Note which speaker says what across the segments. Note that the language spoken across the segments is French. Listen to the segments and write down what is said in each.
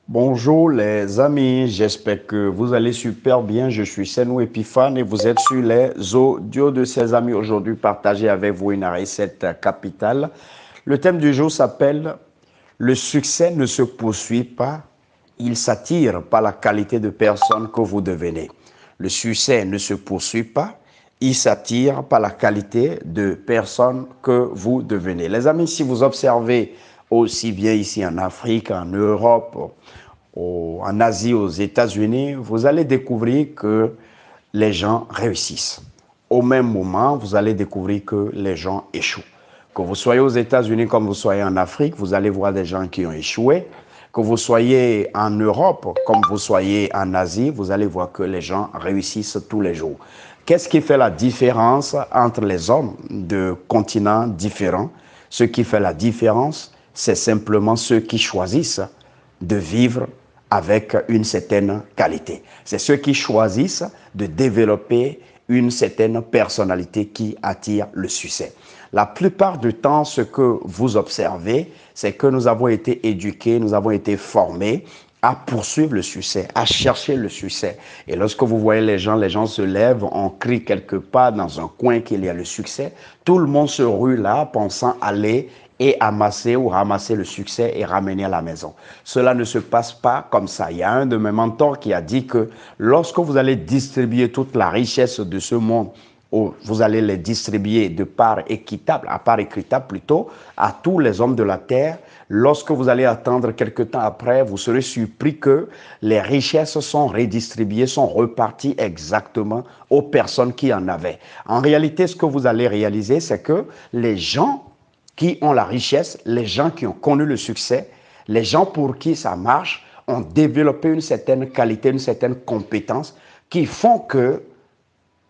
Speaker 1: Bonjour les amis, j'espère que vous allez super bien. Je suis Senou Epiphane et vous êtes sur les audios de ces amis. Aujourd'hui, partager avec vous une recette capitale. Le thème du jour s'appelle Le succès ne se poursuit pas, il s'attire par la qualité de personne que vous devenez. Le succès ne se poursuit pas, il s'attire par la qualité de personne que vous devenez. Les amis, si vous observez aussi bien ici en Afrique, en Europe, en Asie, aux États-Unis, vous allez découvrir que les gens réussissent. Au même moment, vous allez découvrir que les gens échouent. Que vous soyez aux États-Unis comme vous soyez en Afrique, vous allez voir des gens qui ont échoué. Que vous soyez en Europe comme vous soyez en Asie, vous allez voir que les gens réussissent tous les jours. Qu'est-ce qui fait la différence entre les hommes de continents différents? Ce qui fait la différence, c'est simplement ceux qui choisissent de vivre avec une certaine qualité. C'est ceux qui choisissent de développer une certaine personnalité qui attire le succès. La plupart du temps, ce que vous observez, c'est que nous avons été éduqués, nous avons été formés à poursuivre le succès, à chercher le succès. Et lorsque vous voyez les gens se lèvent, on crie quelque part dans un coin qu'il y a le succès, tout le monde se rue là pensant aller et amasser ou ramasser le succès et ramener à la maison. Cela ne se passe pas comme ça. Il y a un de mes mentors qui a dit que lorsque vous allez distribuer toute la richesse de ce monde, vous allez les distribuer de part équitable, à part équitable plutôt, à tous les hommes de la terre. Lorsque vous allez attendre quelque temps après, vous serez surpris que les richesses sont redistribuées, sont reparties exactement aux personnes qui en avaient. En réalité, ce que vous allez réaliser, c'est que les gens qui ont la richesse, les gens qui ont connu le succès, les gens pour qui ça marche, ont développé une certaine qualité, une certaine compétence qui font que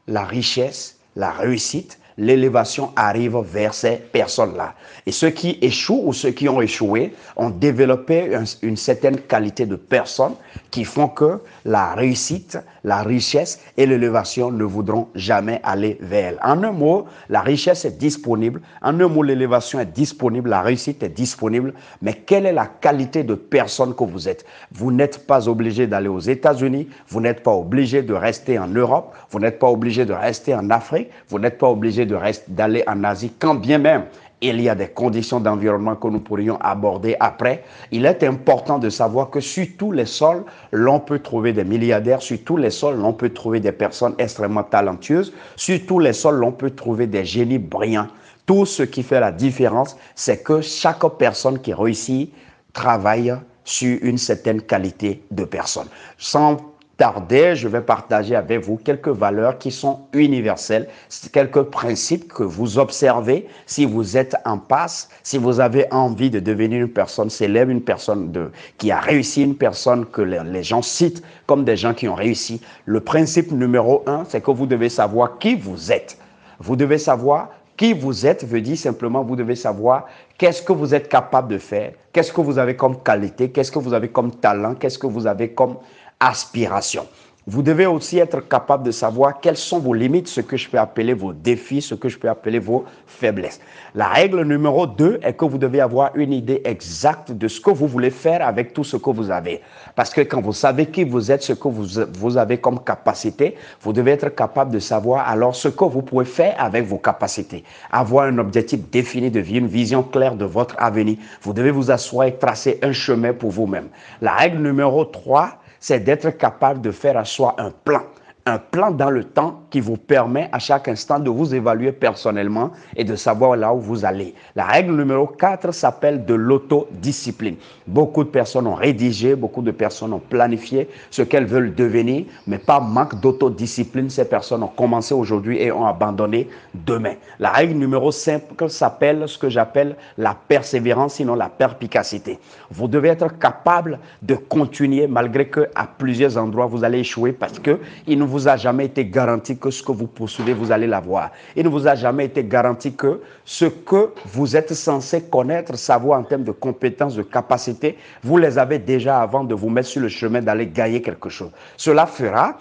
Speaker 1: la richesse, la réussite, l'élévation arrive vers ces personnes-là. Et ceux qui échouent ou ceux qui ont échoué ont développé une certaine qualité de personnes qui font que la réussite, la richesse et l'élévation ne voudront jamais aller vers elles. En un mot, la richesse est disponible. En un mot, l'élévation est disponible, la réussite est disponible. Mais quelle est la qualité de personne que vous êtes? Vous n'êtes pas obligé d'aller aux États-Unis, vous n'êtes pas obligé de rester en Europe, vous n'êtes pas obligé de rester en Afrique, vous n'êtes pas obligé d'aller en Asie, quand bien même il y a des conditions d'environnement que nous pourrions aborder après. Il est important de savoir que sur tous les sols, l'on peut trouver des milliardaires, sur tous les sols, l'on peut trouver des personnes extrêmement talentueuses, sur tous les sols, l'on peut trouver des génies brillants. Tout ce qui fait la différence, c'est que chaque personne qui réussit travaille sur une certaine qualité de personne. Sans tarder, je vais partager avec vous quelques valeurs qui sont universelles, quelques principes que vous observez si vous êtes en passe, si vous avez envie de devenir une personne célèbre, une personne qui a réussi, une personne que les gens citent comme des gens qui ont réussi. Le principe numéro un, c'est que vous devez savoir qui vous êtes. Vous devez savoir qui vous êtes veut dire simplement vous devez savoir qu'est-ce que vous êtes capable de faire, qu'est-ce que vous avez comme qualité, qu'est-ce que vous avez comme talent, qu'est-ce que vous avez comme aspiration. Vous devez aussi être capable de savoir quelles sont vos limites, ce que je peux appeler vos défis, ce que je peux appeler vos faiblesses. La règle numéro 2 est que vous devez avoir une idée exacte de ce que vous voulez faire avec tout ce que vous avez. Parce que quand vous savez qui vous êtes, ce que vous avez comme capacité, vous devez être capable de savoir alors ce que vous pouvez faire avec vos capacités. Avoir un objectif défini de vie, une vision claire de votre avenir. Vous devez vous asseoir et tracer un chemin pour vous-même. La règle numéro 3, c'est d'être capable de faire à soi un plan dans le temps qui vous permet à chaque instant de vous évaluer personnellement et de savoir là où vous allez. La règle numéro 4 s'appelle de l'autodiscipline. Beaucoup de personnes ont rédigé, beaucoup de personnes ont planifié ce qu'elles veulent devenir, mais par manque d'autodiscipline, ces personnes ont commencé aujourd'hui et ont abandonné demain. La règle numéro 5 s'appelle ce que j'appelle la persévérance, sinon la perspicacité. Vous devez être capable de continuer malgré qu'à plusieurs endroits vous allez échouer parce qu'il ne vous a jamais été garanti que ce que vous poursuivez, vous allez l'avoir. Il ne vous a jamais été garanti que ce que vous êtes censé connaître, savoir en termes de compétences, de capacités, vous les avez déjà avant de vous mettre sur le chemin d'aller gagner quelque chose. Cela fera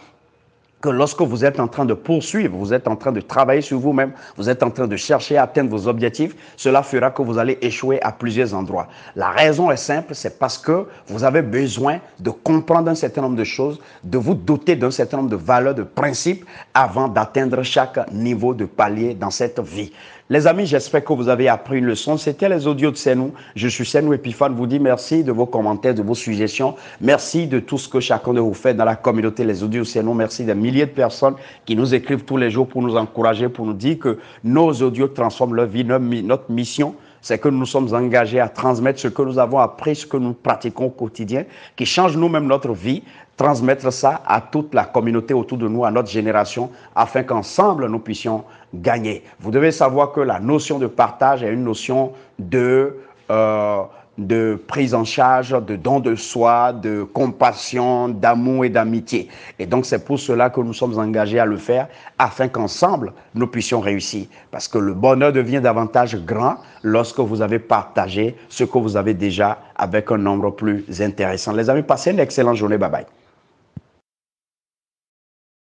Speaker 1: que lorsque vous êtes en train de poursuivre, vous êtes en train de travailler sur vous-même, vous êtes en train de chercher à atteindre vos objectifs, cela fera que vous allez échouer à plusieurs endroits. La raison est simple, c'est parce que vous avez besoin de comprendre un certain nombre de choses, de vous doter d'un certain nombre de valeurs, de principes, avant d'atteindre chaque niveau de palier dans cette vie. Les amis, j'espère que vous avez appris une leçon. C'était les audios de Senou. Je suis Senou Epiphane. Vous dis merci de vos commentaires, de vos suggestions. Merci de tout ce que chacun de vous fait dans la communauté Les Audios de Senou. Merci des milliers de personnes qui nous écrivent tous les jours pour nous encourager, pour nous dire que nos audios transforment leur vie. Notre mission, c'est que nous sommes engagés à transmettre ce que nous avons appris, ce que nous pratiquons au quotidien, qui change nous-mêmes notre vie, transmettre ça à toute la communauté autour de nous, à notre génération, afin qu'ensemble nous puissions gagner. Vous devez savoir que la notion de partage est une notion de prise en charge, de don de soi, de compassion, d'amour et d'amitié. Et donc, c'est pour cela que nous sommes engagés à le faire, afin qu'ensemble, nous puissions réussir. Parce que le bonheur devient davantage grand lorsque vous avez partagé ce que vous avez déjà avec un nombre plus intéressant. Les amis, passez une excellente journée. Bye bye.